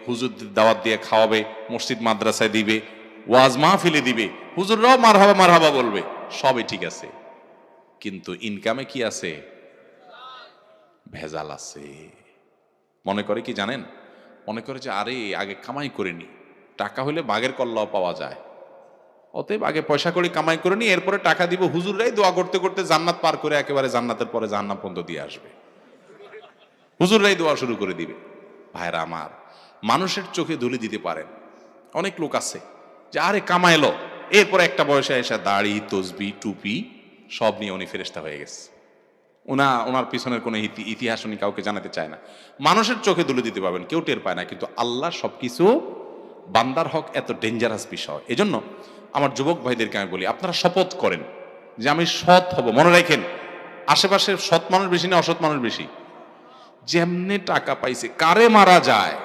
হুজুরদের দাওয়াত দিয়ে খাওয়াবে, মসজিদ মাদ্রাসায় দিবে, ওয়াজ মাহফিলে দিবে, হুজুররাও মারহাবা মারহাবা বলবে, সবই ঠিক আছে। কিন্তু ইনকামে কি আছে? ভেজাল আছে। মনে করে কি জানেন? মনে করে যে আরে আগে কামাই করে নি, টাকা হলে বাঘের কল্লাও পাওয়া যায়, অতএব আগে পয়সা করে কামাই করে নি, এরপরে টাকা দিব, হুজুররাই দোয়া করতে করতে জান্নাত পার করে একেবারে জান্নাতের পরে জাহান্নাম পর্যন্ত দিয়ে আসবে, হুজুররাই দোয়া শুরু করে দিবে। ভাইরা আমার, মানুষের চোখে ধুলি দিতে পারেন। অনেক লোক আছে যে আরে কামাইলো, এরপরে একটা বয়সে এসে দাড়ি তসবি টুপি সব নিয়ে উনি ফেরেশতা হয়ে গেছে। ওনার পিছনের কোনো ইতিহাস উনি কাউকে জানাতে চায় না। মানুষের চোখে ধুলি দিতে পারবেন, কেউ টের পায় না, কিন্তু আল্লাহ সবকিছু। বান্দার হক এত ডেঞ্জারাস বিষয়। এজন্য আমার যুবক ভাইদেরকে আমি বলি, আপনারা শপথ করেন যে আমি সৎ হব। মনে রাখেন, আশেপাশের সৎ মানুষ বেশি না অসৎ মানুষ বেশি? যেমনে টাকা পাইছে, কারে মারা যায়